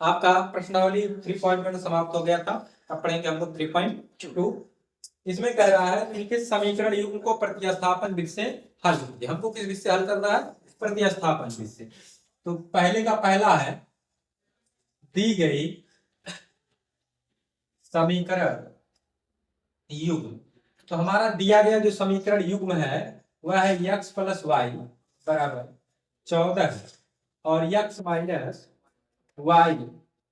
आपका प्रश्नावली 3.1 समाप्त हो गया था। अब पढ़ेंगे हम लोग 3.2। इसमें कह रहा है निम्नलिखित समीकरण युग्म को प्रतिस्थापन विधि से हल कीजिए। हमको किस विधि से हल करना है? प्रतिस्थापन विधि से। तो पहले का पहला है, दी गई समीकरण युग्म। तो हमारा दिया गया जो समीकरण युग्म है वह है x प्लस वाई बराबर 14 और x माइनस वाई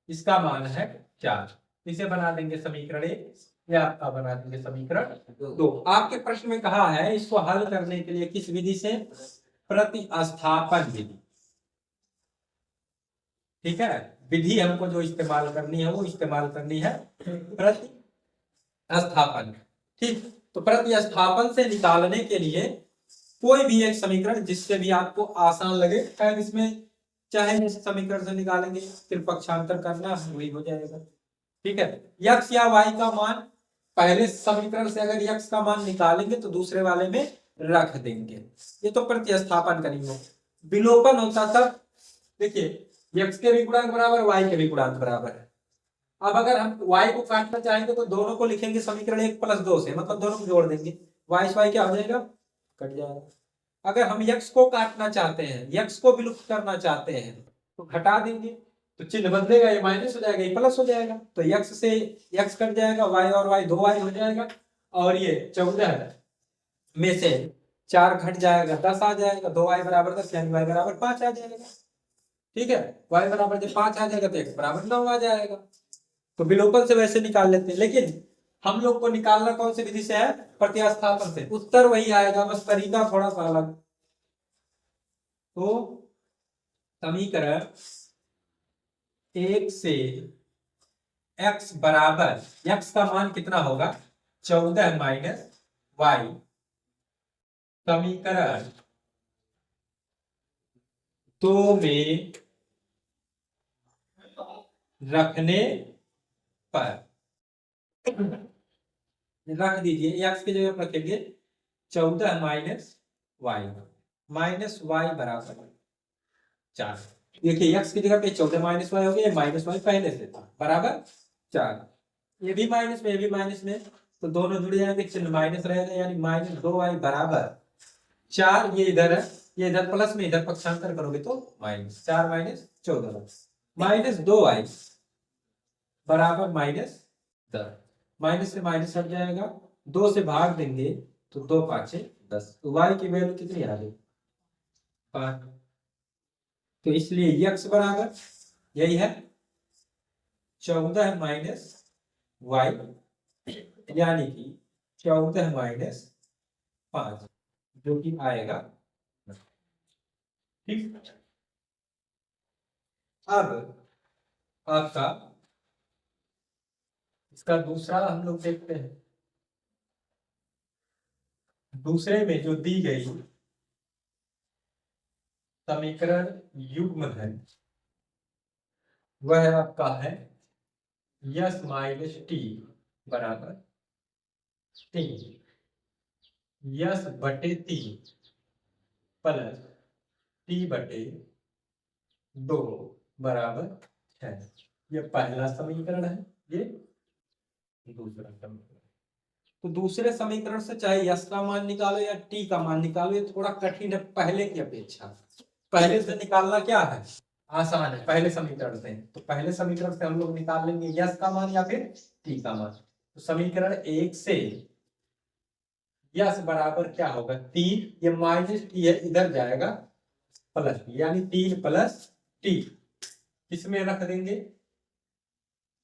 इसका मान है 4। इसे बना देंगे समीकरण 1 या आपका बना देंगे समीकरण 2। आपके प्रश्न में कहा है इसको हल करने के लिए किस विधि से? प्रतिस्थापन विधि। ठीक है, विधि हमको जो इस्तेमाल करनी है वो इस्तेमाल करनी है प्रतिस्थापन। ठीक, तो प्रतिस्थापन से निकालने के लिए कोई भी एक समीकरण जिससे भी आपको आसान लगे, शायद इसमें चाहे समीकरण से निकालेंगे फिर पक्षांतर करना वही हो जाएगा। ठीक है, x या y का मान पहले समीकरण से अगर x का मान निकालेंगे तो दूसरे वाले में रख देंगे। ये तो प्रतिस्थापन करेंगे। विलोपन होता था, देखिए x के भी गुणांक बराबर y के भी गुणांक बराबर है। अब अगर हम y को काटना चाहेंगे तो दोनों को लिखेंगे समीकरण 1 प्लस 2 से, मतलब दोनों को जोड़ देंगे। y से y क्या हो जाएगा? कट जाएगा। अगर हम x को काटना चाहते हैं, x को विलुप्त करना चाहते हैं तो घटा देंगे, तो चिन्ह बदलेगा, ये माइनस हो जाएगा, ये प्लस हो जाएगा। तो x से x कट जाएगा, y और y 2y हो जाएगा, और ये 14 में से 4 घट जाएगा, 10 आ जाएगा। 2y बराबर 10 यानी y बराबर 5 आ जाएगा। ठीक है, y बराबर जब 5 आ जाएगा तो x बराबर 9 आ जाएगा। तो विलोपन से वैसे निकाल लेते हैं, लेकिन हम लोग को निकालना कौन सी विधि से है? प्रतिस्थापन से। उत्तर वही आएगा, बस तरीका थोड़ा सा अलग। तो समीकरण 1 से x बराबर, x का मान कितना होगा? 14 माइनस वाई, समीकरण 2 में रखने पर रख दीजिए, x की जगह रखेंगे 14 माइनस वाई बराबर 4। देखिए x की जगह पे 14 माइनस वाई हो गया, माइनस वाई पहले से था, बराबर 4। ये भी माइनस में, ये भी माइनस में, तो दोनों जुड़ जाएंगे, चिन्ह माइनस रहेगा, यानी माइनस 2y बराबर 4। ये इधर है, ये इधर प्लस में, इधर पक्षांतर करोगे तो माइनस 4 माइनस 14 माइनस 2y बराबर माइनस 10। माइनस से माइनस हट जाएगा, 2 से भाग देंगे तो 2 5 10। तो y की वैल्यू कितनी आ गई? 5। तो इसलिए x बराबर यही है 14 माइनस वाई, यानी कि 14 माइनस 5, जो कि आएगा। ठीक, अब आपका इसका दूसरा हम लोग देखते हैं। दूसरे में जो दी गई समीकरण युग्म है वह आपका है यस माइनस टी बराबर 3, यस बटे 3 प्लस टी बटे 2 बराबर 6। ये पहला समीकरण है, ये दूसरा समीकरण। तो दूसरे समीकरण से चाहे यस का मान निकालो या टी का मान निकालो, ये थोड़ा कठिन है पहले की अपेक्षा। पहले से निकालना क्या है? आसान है, पहले समीकरण से। तो पहले समीकरण से हम लोग निकाल लेंगे यस का मान या फिर टी का मान। तो समीकरण 1 से यस बराबर क्या होगा? 3, ये माइनस टी है, इधर जाएगा प्लस टी, यानी 3 प्लस टी। किसमें रख देंगे?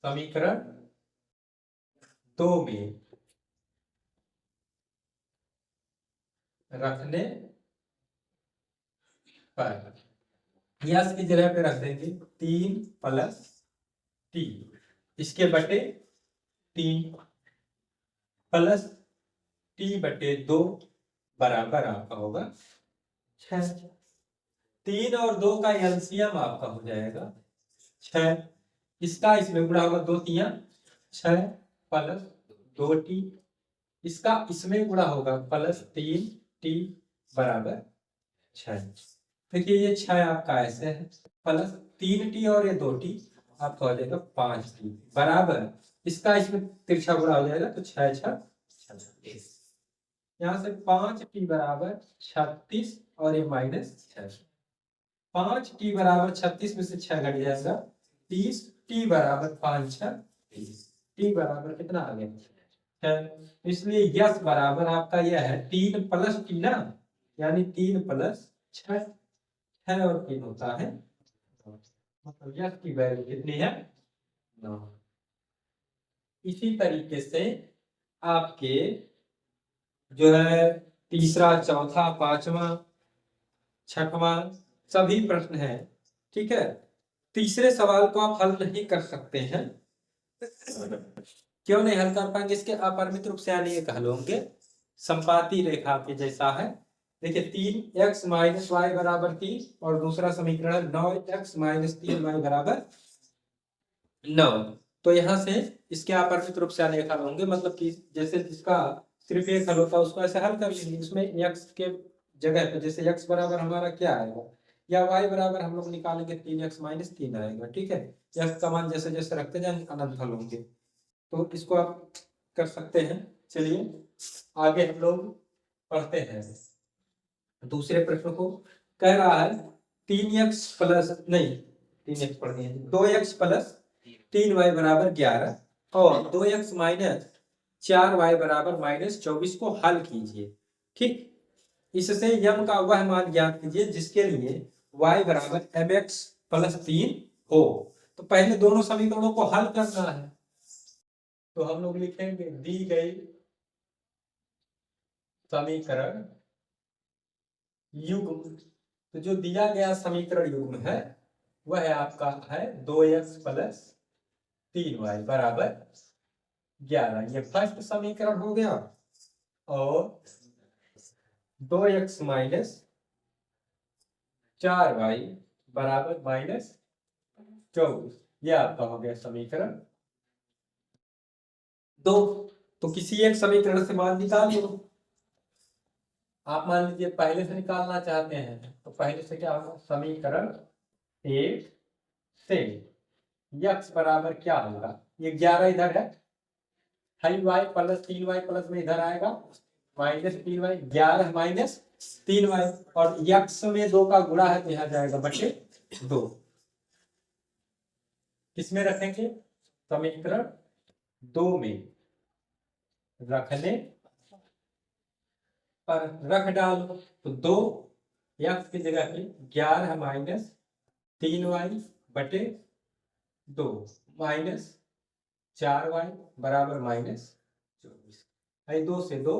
समीकरण 2 में रखने पर यस की जगह पे रख देंगे 3 प्लस टी, इसके बटे 3 प्लस टी बटे 2 बराबर आपका होगा 6। 3 और 2 का एलसीएम आपका हो जाएगा 6। इसका इसमें गुणा होगा, 2 तिया 6 प्लस 2t, इसका इसमें गुणा होगा प्लस 3t बराबर 6। देखिए ये 6 आपका ऐसे है, प्लस 3t और ये 2t आपका हो जाएगा 5t बराबर, इसका इसमें तिरछा गुणा हो जाएगा तो 6 6 36, यहाँ से 5t बराबर 36 और ये -6, 5t बराबर 36 में से 6 घट जाएगा 30, t बराबर 5 6 30, t बराबर कितना आ गया 6, इसलिए यस बराबर आपका यह है 3 + t ना, यानी 3 + 6, 6 और 3 होता है, मतलब यस की वैल्यू कितनी है 9। इसी तरीके से आपके जो है तीसरा, चौथा, पांचवा, छठवां सभी प्रश्न है, ठीक है। तीसरे सवाल को आप हल नहीं कर सकते हैं, क्यों नहीं हल कर पाएंगे, इसके अपरिमित रूप से अनेक हल होंगे, संपाती रेखा के जैसा है। देखिए 3x - y = 3 और दूसरा समीकरण है 9x - 3y = 9। तो यहाँ से इसके अपरिमित रूप से अनेक हल होंगे, मतलब कि जैसे जिसका सिर्फ एक हल होता है उसको ऐसे हल कर लेंगे, इसमें x के जगह पे जैसे x बराबर हमारा क्या आएगा, या y बराबर हम लोग निकालेंगे 3x - 3 आएगा, ठीक है। x का मान जैसे जैसे रखते जाएंगे अनंत हल होंगे, तो इसको आप कर सकते हैं। चलिए आगे हम लोग पढ़ते हैं दूसरे प्रश्न को। कह रहा है 3x प्लस नहीं 3x पढ़ दिए 2x + 3y = 11 और 2x - 4y = -24 को हल कीजिए, ठीक। इससे यम का वह मान ज्ञात कीजिए जिसके लिए y = mx + 3 हो। तो पहले दोनों समीकरणों को हल करना है, तो हम लोग लिखेंगे दी गई समीकरण युग्म, तो जो दिया गया समीकरण युग्म है वह आपका है 2x + 3y = 11, ये फर्स्ट समीकरण हो गया। और 2x - 4y = -24, ये आपका हो गया समीकरण 2। तो किसी एक समीकरण से मान निकाल लो। आप मान लीजिए पहले से निकालना चाहते हैं, तो पहले से क्या होगा, समीकरण 1 से x बराबर क्या होगा, ये 11 इधर है, y + 3y प्लस में इधर आएगा -3y, 11 - 3y, और x में 2 का गुणा है तो यहाँ जाएगा /2। किसमें रखेंगे, समीकरण 2 में रखने पर रख डालो, तो 2 x की जगह पे 11 - 3y / 2 -4y = -24, 2 से 2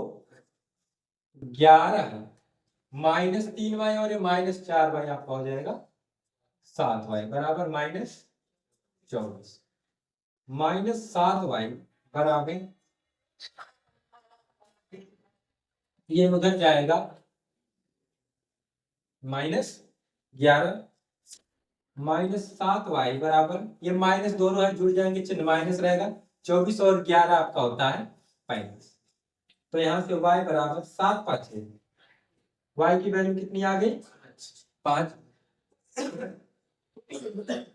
11 -3y और -4y आपका हो जाएगा 7y = -24, -7y बराबर ये उधर जाएगा -11 -7y बराबर, ये माइनस दोनों है जुड़ जाएंगे, चिन्ह माइनस रहेगा, 24 और 11 आपका होता है 35। तो यहाँ से y = 7 5 y की वैल्यू कितनी आ गई 5।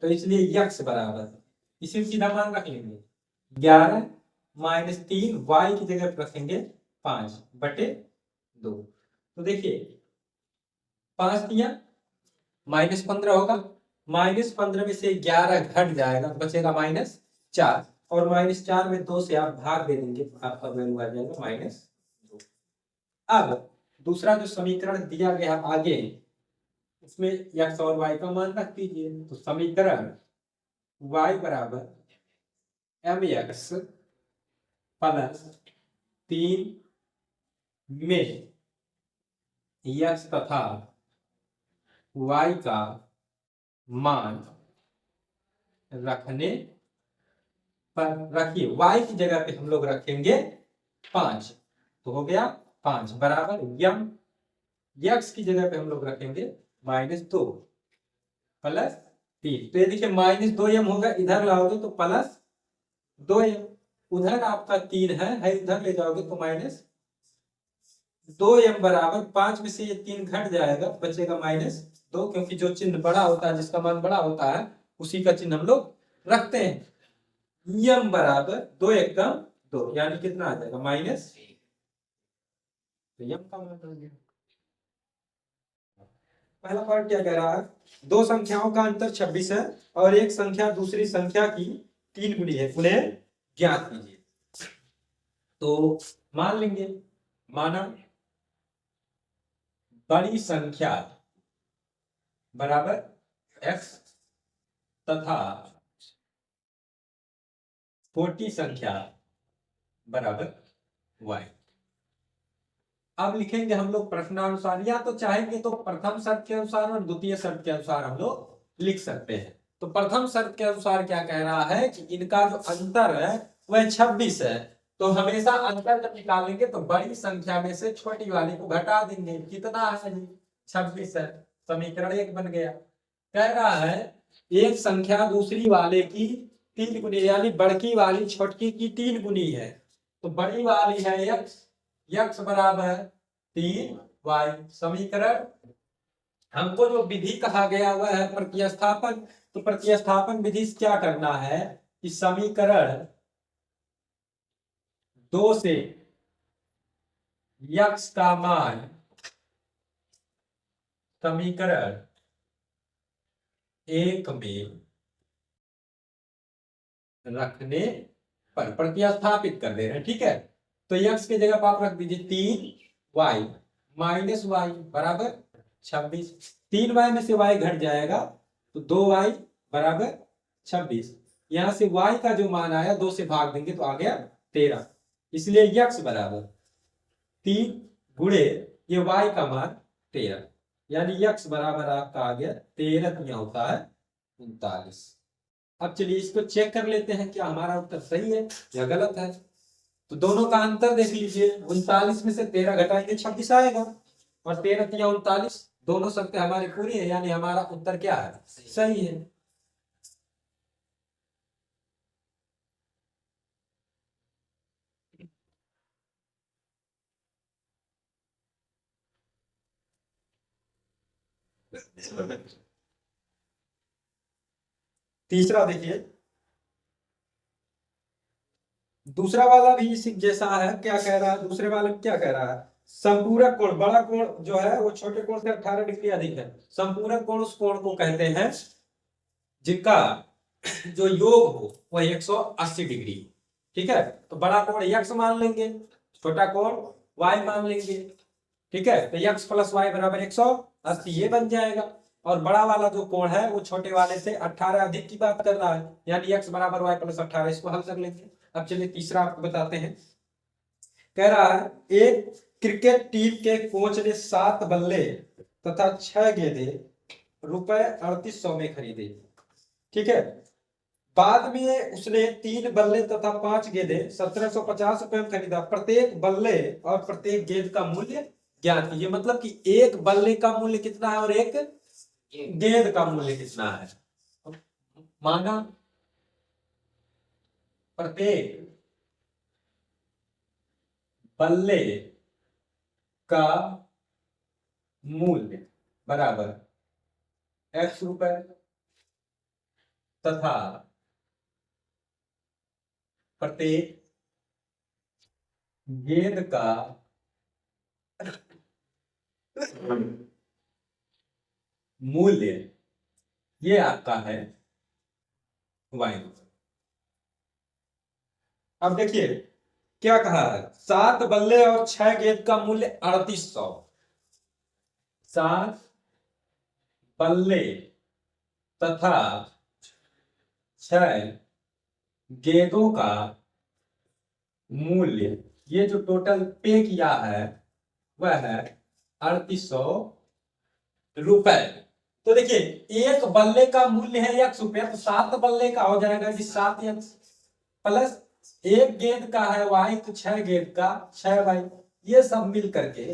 तो इसलिए x बराबर इसी सीधा मान रख लेंगे 11 - 3 y की जगह रखेंगे 5/2। तो देखिए 5 दिया -15 होगा, -15 में से 11 घट जाएगा तो बचेगा -4, और -4 में 2 से आप भाग दे देंगे, आपका वैल्यू आ जाएगा -2। अब दूसरा जो समीकरण दिया गया आगे, इसमें x और y का मान रख दीजिए, तो समीकरण y = mx + 3 में x तथा y का मान रखने पर, रखिए y की जगह पे हम लोग रखेंगे 5, तो हो गया 5 बराबर यम, x की जगह पे हम लोग रखेंगे -2 + 3। तो ये देखिए -2m होगा, इधर लाओगे तो +2m, उधर आपका 3 है इधर ले जाओगे तो -2m बराबर 5 में से ये 3 घट जाएगा, बचेगा -2, क्योंकि जो चिन्ह बड़ा होता है, जिसका मान बड़ा होता है उसी का चिन्ह हम लोग रखते हैं। यम बराबर 2 एकम 2, यानी कितना आ जाएगा माइनस, तो यम का मान आ गया। पहला पार्ट क्या कह रहा है, दो संख्याओं का अंतर 26 है और एक संख्या दूसरी संख्या की 3 गुनी है, उन्हें ज्ञात कीजिए। तो मान लेंगे, माना बड़ी संख्या बराबर x तथा छोटी संख्या बराबर y। अब लिखेंगे हम लोग प्रश्नानुसार, या तो चाहेंगे तो प्रथम शर्त के अनुसार और द्वितीय शर्त के अनुसार हम लोग लिख सकते हैं। तो प्रथम शर्त के अनुसार क्या कह रहा है कि इनका जो अंतर है वह 26 है, तो हमेशा अंतर जब निकालेंगे तो बड़ी संख्या में से छोटी वाली को घटा देंगे। कितना है जी, 26 है, समीकरण 1 बन गया। कह रहा है एक संख्या दूसरी वाले की 3 गुनी, यानी बड़की वाली छोटकी की 3 गुनी है। तो बड़ी वाली है x बराबर 3y। समीकरण, हमको जो विधि कहा गया हुआ है प्रतिस्थापन, तो प्रतिस्थापन विधि से क्या करना है कि समीकरण 2 से x का मान समीकरण 1 में रखने पर प्रतिस्थापित कर दे रहे हैं। ठीक है, तो x की जगह पर आप रख दीजिए 3y माइनस y बराबर 26। 3y में से y घट जाएगा तो 2y बराबर 26। यहां से y का जो मान आया 2 से भाग देंगे तो आ गया 13। इसलिए x बराबर 3 गुणे ये y का मान 13, यानी x बराबर आपका आ गया 13 होता है 39। अब चलिए इसको चेक कर लेते हैं क्या हमारा उत्तर सही है या गलत है। तो दोनों का अंतर देख लीजिए, 39 में से 13 घटाएंगे 26 आएगा, और 13 या 39 दोनों शर्तें हमारी पूरी है, यानी हमारा उत्तर क्या है, सही है। तीसरा देखिए, दूसरा वाला भी इसी जैसा है। क्या कह रहा है, दूसरे वाले में क्या कह रहा है, संपूरक कोण, बड़ा कोण जो है वो छोटे कोण से 18 डिग्री अधिक है। संपूरक कोण उस कोण को कहते हैं जिनका जो योग हो वह 180 डिग्री। ठीक है, तो बड़ा कोण x मान लेंगे, छोटा कोण y मान लेंगे। ठीक है, तो x प्लस वाई बराबर 180 ये बन जाएगा, और बड़ा वाला जो कोण है वो छोटे वाले से 18 अधिक की बात कर रहा है, यानी x बराबर वाई प्लस 18। इसको हल कर लेंगे। अब चलिए तीसरा आपको बताते हैं। कह रहा है एक क्रिकेट टीम के कोच ने 7 बल्ले तथा 6 गेंदे रुपए 3800 में खरीदे। ठीक है, बाद में उसने 3 बल्ले तथा 5 गेंदे 1750 रुपए में खरीदा। प्रत्येक बल्ले और प्रत्येक गेंद का मूल्य ज्ञात कीजिए। मतलब कि एक बल्ले का मूल्य कितना है और एक गेंद का मूल्य कितना है। माना प्रत्येक बल्ले का मूल्य बराबर x रुपए तथा प्रत्येक गेंद का मूल्य ये आपका है y। अब देखिए क्या कहा है, 7 बल्ले और 6 गेंद का मूल्य 3800। 7 बल्ले तथा 6 गेंदों का मूल्य, ये जो टोटल पे किया है वह है 3800 रुपए। तो देखिए एक बल्ले का मूल्य है x रुपया, तो 7 बल्ले का हो जाएगा जी 7x, प्लस एक गेंद का है y, तो 6 गेंद का 6y, ये सब मिल करके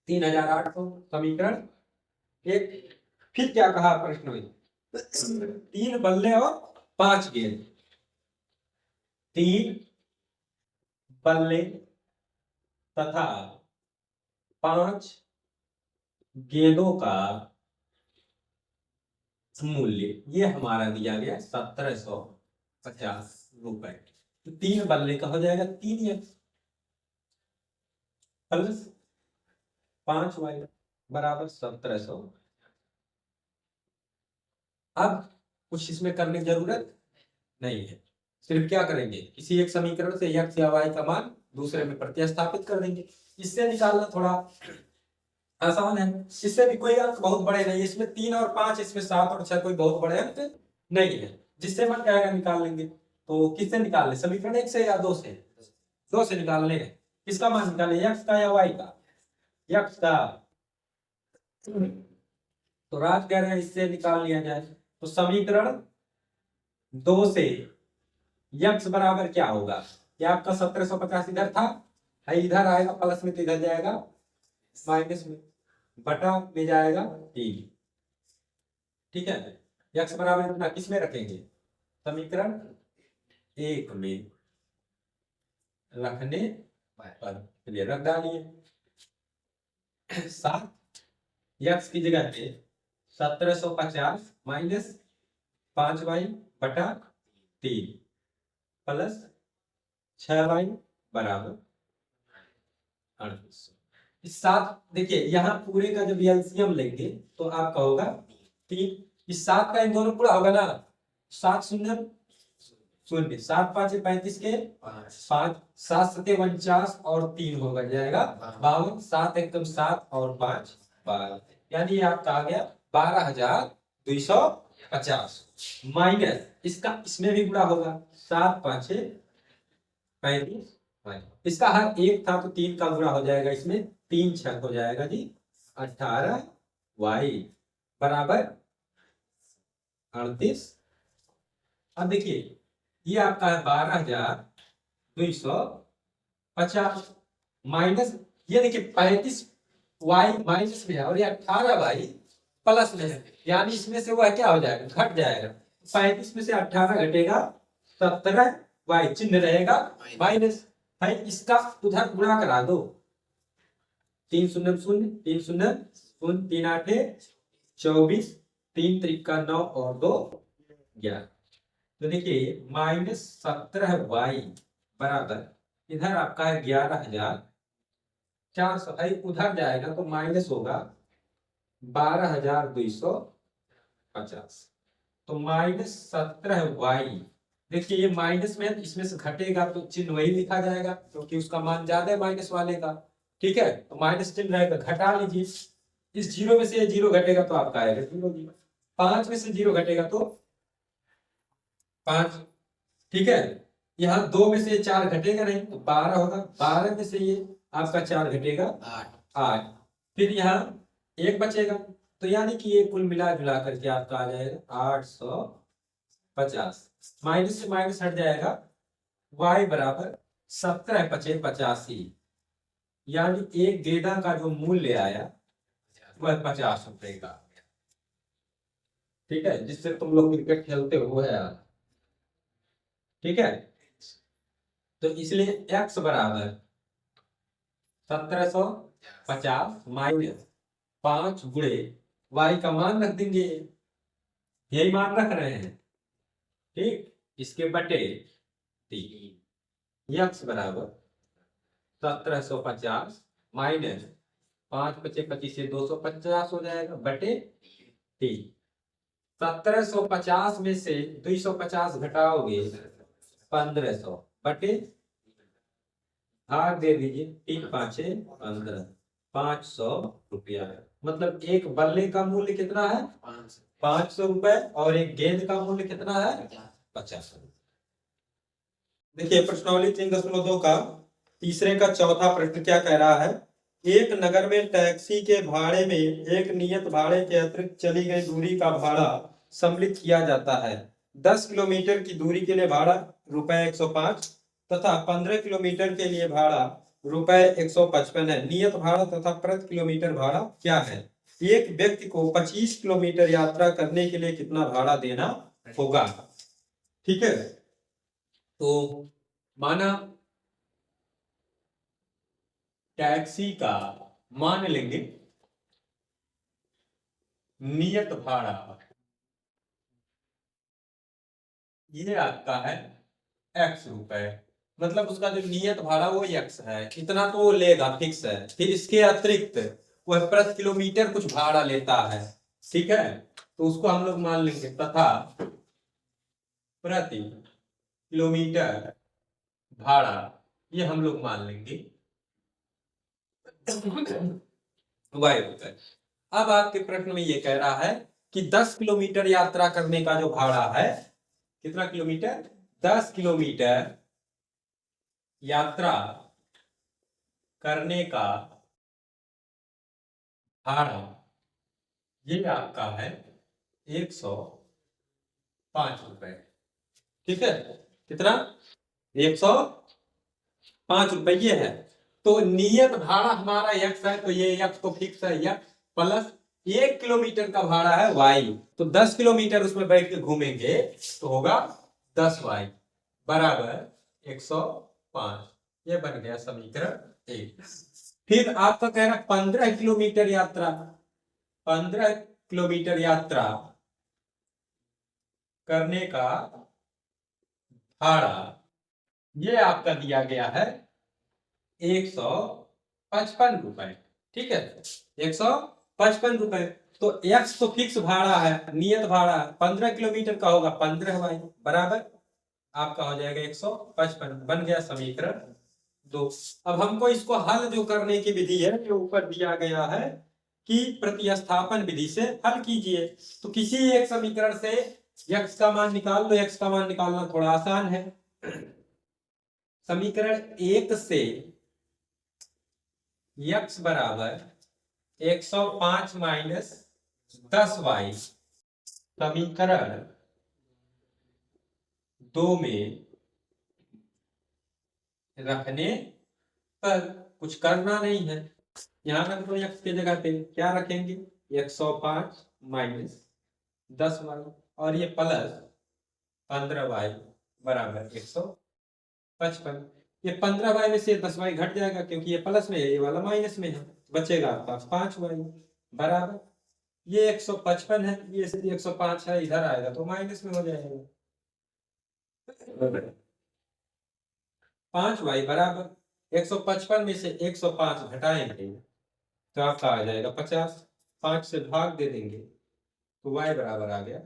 3800। समीकरण एक। फिर क्या कहा प्रश्न में, 3 बल्ले और 5 गेंद, 3 बल्ले तथा 5 गेंदों का मूल्य ये हमारा दिया गया 1750 रुपए। तो 3 बल्ले का हो जाएगा 3x प्लस 5y बराबर 1700। अब कुछ इसमें करने की जरूरत नहीं है, सिर्फ क्या करेंगे, किसी एक समीकरण से x या y का मान दूसरे में प्रतिस्थापित कर देंगे। इससे निकालना थोड़ा आसान है, इससे भी कोई अंक बहुत बड़े नहीं, इसमें 3 और 5, इसमें 7 और 6 कोई बहुत बड़े अंक नहीं है। जिससे मन क्या निकाल लेंगे। तो किससे निकाल ले, समीकरण 1 से या 2 से? 2 से निकाल लेंगे। किसका मान निकाले, x का या y का? x का। तो राज कह रहे हैं इससे निकाल लिया जाए। तो समीकरण 2 से x बराबर क्या होगा, क्या आपका 1750 इधर था, इधर आएगा प्लस में, तो इधर जाएगा माइनस में, बटा में जाएगा 3। ठीक है, x बराबर इतना किस में रखेंगे, समीकरण 1 में रखने पर चलिए रख डालिए। 7 x की जगह पे 1750 माइनस 5y बटा 3 प्लस 6y बराबर 3800। इस 7 देखिए यहाँ पूरे का जब एलसीएम लेंगे तो आपका होगा 3, इस 7 का इन दोनों पूरा होगा ना, 7 शून्य शून्य, 7 5 35 के 5, 7 7 49 और 3 होगा जाएगा 52, 7 एकदम 7 और 5 12, यानी आपका आ गया 12250 माइनस इसका, इसमें भी गुणा होगा 7 5 35, इसका हर एक था तो 3 का गुणा हो जाएगा, इसमें 3 6 हो जाएगा जी 18y बराबर 38। अब देखिए ये आपका है 12250 माइनस, ये देखिए 35y माइनस में है और ये 18y प्लस में है, यानी इसमें से वह क्या हो जाएगा, घट जाएगा। 35 में से 18 घटेगा 17y, चिन्ह रहेगा माइनस है, इसका उधर गुणा करा दो, 3 शून्य शून्य 3 शून्य शून्य 3 8 24 3 त्रिका 9 और 2 11। तो देखिए -17y बराबर इधर आपका है 11400 है, उधर जाएगा तो माइनस होगा 12250। तो -17y, देखिए ये माइनस में इसमें से घटेगा तो चिन्ह वही लिखा जाएगा क्योंकि उसका मान ज्यादा है माइनस वाले का। ठीक है, तो माइनस चिन्ह रहेगा, घटा लीजिए, इस 0 में से 0 घटेगा तो आपका आएगा 0, 5 में से 0 घटेगा तो 5। ठीक है, यहाँ 2 में से 4 घटेगा नहीं तो 12 होगा, 12 में से ये आपका 4 घटेगा 8, फिर यहाँ 1 बचेगा, तो यानी कि ये कुल मिला जुला करके आपका आ जाएगा 850, माइनस से माइनस हट जाएगा, y बराबर 17 5 85, यानी एक गेंदा का जो मूल्य आया वह 50 रुपए का। ठीक है, जिससे तुम लोग क्रिकेट खेलते हो है यार। ठीक है, तो इसलिए x बराबर 1750 माइनस 5 गुणे y का मान रख देंगे, यही मान रख रहे हैं। ठीक, इसके बटे 3, x बराबर 1750 माइनस 5 5 25 से 250 हो जाएगा बटे 3। 1750 में से 250 घटाओगे 1500 बटे, भाग दे दीजिए, 3 5 15, 500 रुपया है। मतलब एक बल्ले का मूल्य कितना है, 500 रुपए, और एक गेंद का मूल्य कितना है, 50 रुपए। देखिए प्रश्नावली 3.2 का तीसरे का चौथा प्रश्न क्या कह रहा है, एक नगर में टैक्सी के भाड़े में एक नियत भाड़े के अतिरिक्त चली गई दूरी का भाड़ा सम्मिलित किया जाता है। 10 किलोमीटर की दूरी के लिए भाड़ा रुपए 105 तथा 15 किलोमीटर के लिए भाड़ा रुपए 155 है। नियत भाड़ा तथा प्रति किलोमीटर भाड़ा क्या है? एक व्यक्ति को 25 किलोमीटर यात्रा करने के लिए कितना भाड़ा देना होगा? ठीक है, तो माना टैक्सी का मान लेंगे नियत भाड़ा ये आपका है x रुपए, मतलब उसका जो नियत भाड़ा वो x है, इतना तो वो लेगा फिक्स है। फिर इसके अतिरिक्त वह प्रति किलोमीटर कुछ भाड़ा लेता है, ठीक है, तो उसको हम लोग मान लेंगे तथा प्रति किलोमीटर भाड़ा, ये हम लोग मान लेंगे y रुपए। अब आपके प्रश्न में ये कह रहा है कि 10 किलोमीटर यात्रा करने का जो भाड़ा है, कितना किलोमीटर, 10 किलोमीटर यात्रा करने का भाड़ा ये आपका है 105 रुपए, ठीक है, कितना, 105 रुपए ये है। तो नियत भाड़ा हमारा x है, तो ये x तो फिक्स है, x प्लस 1 किलोमीटर का भाड़ा है y, तो 10 किलोमीटर उसमें बैठ के घूमेंगे तो होगा 10y बराबर 105। ये बन गया समीकरण 1। फिर आपका कह रहा 15 किलोमीटर यात्रा, 15 किलोमीटर यात्रा करने का भाड़ा ये आपका दिया गया है 155 रुपए, ठीक है, 155 रुपए। तो x तो फिक्स भाड़ा है, नियत भाड़ा 15 किलोमीटर का होगा 15y बराबर आपका हो जाएगा 155, बन गया समीकरण 2। अब हमको इसको हल जो करने की विधि है जो ऊपर दिया गया है कि प्रतिस्थापन विधि से हल कीजिए। तो किसी एक समीकरण से x का मान निकाल लो, x का मान निकालना थोड़ा आसान है। समीकरण 1 से x बराबर 105 माइनस 10y, समीकरण 2 में रखने पर कुछ करना नहीं है, यहां रख दो x की जगह पे, क्या रखेंगे 105 माइनस 10y और ये प्लस 15y बराबर 155। ये 15y में से 10y घट जाएगा क्योंकि ये प्लस में है, ये वाला माइनस में है, बचेगा आपका 5y बराबर ये 155 है, ये 105 है, इधर आएगा तो माइनस में हो जाएगा 5y बराबर 155 में से 105 घटाएंगे तो आपका आ जाएगा 50, 5 से भाग दे देंगे तो y बराबर आ गया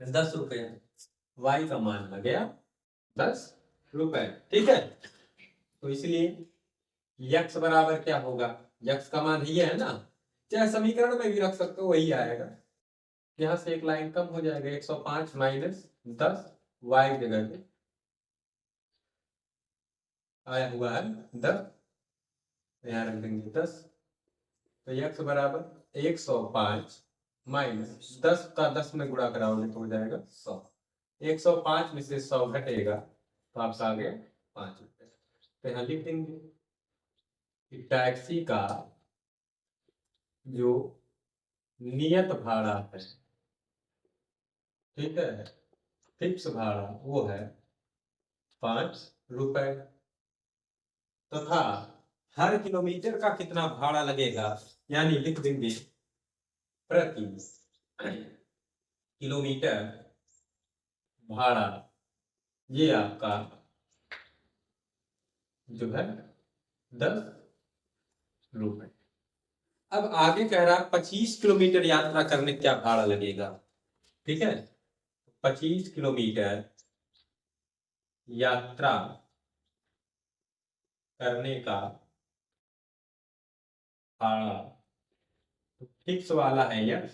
10 रुपए, y का मान आ गया 10 रुपए, ठीक है। तो इसलिए x बराबर क्या होगा, x का मान ये है ना, चाहे समीकरण में भी रख सकते हो वही आएगा, यहां से एक लाइन कम हो जाएगा 105 माइनस 10 y जगह पे आया हुआ है 10, यहाँ रख देंगे 10, तो x बराबर 105 माइनस 10 का 10 में गुणा कराओगे तो हो जाएगा 100, 105 में से 100 घटेगा तो आपका आ गया 5 रुपए। तो यहाँ लिख देंगे कि टैक्सी का जो नियत भाड़ा है, ठीक है, फिक्स भाड़ा वो है 5 रुपए तथा हर किलोमीटर का कितना भाड़ा लगेगा, यानी लिख देंगे प्रति किलोमीटर भाड़ा ये आपका जो है 10 रुपए। अब आगे कह रहा 25 किलोमीटर यात्रा करने क्या भाड़ा लगेगा, ठीक है, 25 किलोमीटर यात्रा करने का भाड़ा फिक्स वाला है x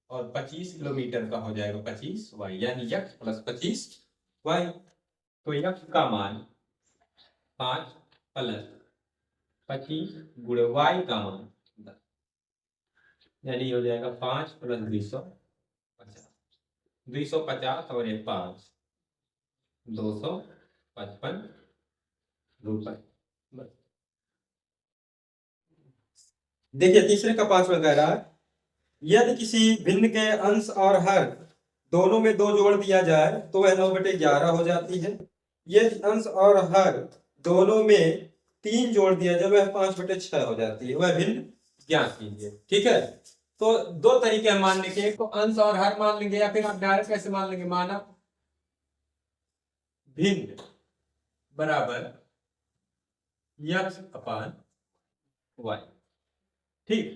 और 25 किलोमीटर का हो जाएगा 25y, यानी x प्लस 25y। तो x का मान 5 प्लस 25 गुणे y का मान 10, यानी हो जाएगा 5 प्लस 250, 250 और ये 5 255 रुपए। देखिए तीसरे का 5वां कह रहा है यदि किसी भिन्न के अंश और हर दोनों में 2 जोड़ दिया जाए तो वह 9/11 हो जाती है। यदि अंश और हर दोनों में 3 जोड़ दिया जाए वह 5/6 हो जाती है। वह भिन्न ज्ञात कीजिए, ठीक है। तो 2 तरीके हैं मानने के, एक तो अंश और हर मान लेंगे या फिर आप डायरेक्ट कैसे मान लेंगे, माना भिन्न बराबर x अपान y। ठीक,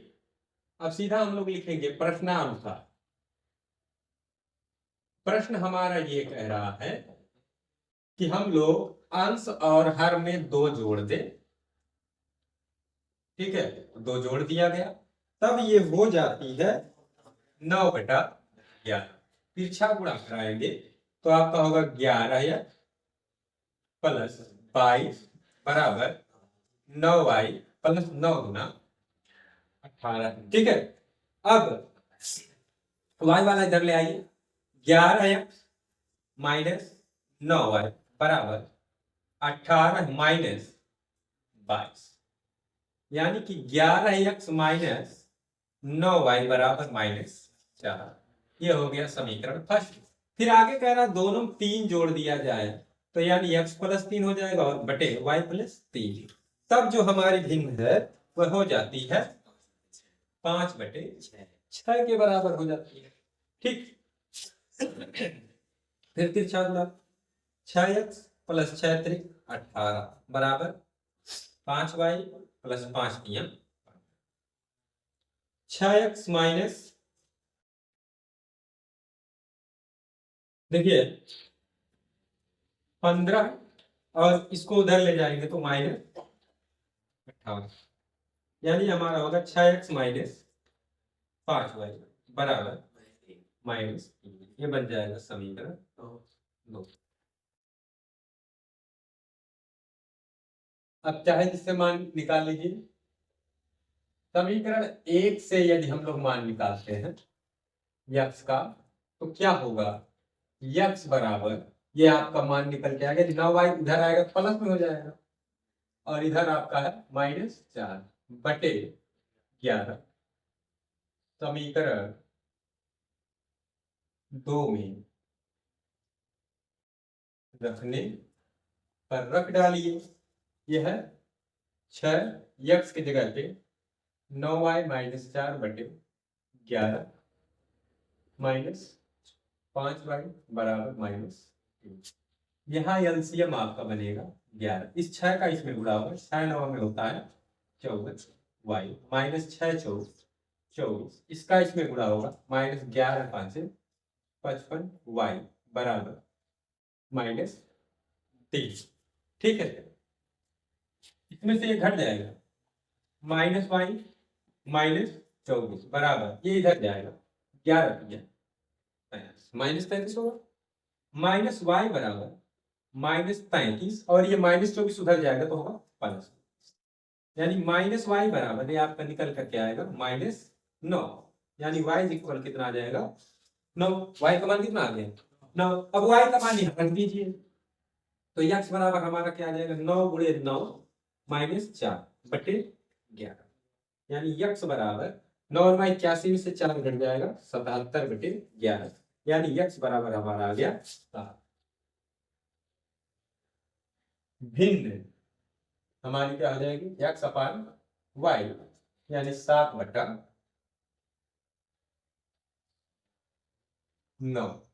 अब सीधा हम लोग लिखेंगे प्रश्नानुसार। प्रश्न हमारा ये कह रहा है कि हम लोग अंश और हर में 2 जोड़ दें। ठीक है, 2 जोड़ दिया गया, तब ये हो जाती है 9/11। तिरछा गुणा कराएंगे तो आपका होगा 11 प्लस 22 बराबर 9y प्लस 9 गुना 18। ठीक है, अब y वाला इधर ले आइए। 11x माइनस 9y बराबर 18 माइनस 22, यानी कि 11x माइनस 9y बराबर -4। ये हो गया समीकरण फर्स्ट। फिर आगे कह रहा दोनों 3 जोड़ दिया जाए तो यानी x प्लस 3 हो जाएगा और बटे y प्लस 3। तब जो हमारी भिन्न है वह हो जाती है 5/6 के बराबर हो जाती है। ठीक, फिर तिरछा गुणा 6x प्लस 6 त्रिक 18 बराबर 5y प्लस 5 नियम 6x माइनस, देखिए 15 और इसको उधर ले जाएंगे तो -58, यानी हमारा होगा 6x माइनस 5y बराबर -3। ये बन जाएगा समीकरण 2। अब चाहे जिससे मान निकाल लीजिए। समीकरण 1 से यदि हम लोग मान निकालते हैं x का तो क्या होगा, x बराबर ये आपका मान निकल के आएगा 9y, इधर आएगा प्लस में हो जाएगा और इधर आपका है -4 बटे 11। समीकरण 2 में रखने पर रख डालिए। यह है 6x की जगह पे 9y -4 बटे 11 माइनस 5y बराबर -3। यहाँ एलसीएम आपका बनेगा 11। इस 6 का इसमें गुणा होगा, 6 9 में होता है 24y -6 24, इसका इसमें गुणा होगा -11 5 55y बराबर -3। ठीक है, इसमें से ये घट जाएगा -y -24 बराबर ये इधर जाएगा 11 -33 होगा, -y बराबर -33 और ये -24 उधर जाएगा तो होगा प्लस, यानी -y बराबर ये आपका निकल करके आएगा -9, यानी y इक्वल कितना आ जाएगा 9। y का मान कितना आ गया 9। अब y का मान यहाँ रख दीजिए तो x बराबर हमारा क्या आ जाएगा 9 गुणे 9 -4 बटे 11, यानी x बराबर 9 और 81 से 4 घट जाएगा 77 बटे 11, यानी x बराबर हमारा आ गया 7। भिन्न हमारी क्या हो जाएगी x अपान y, यानी 7/9।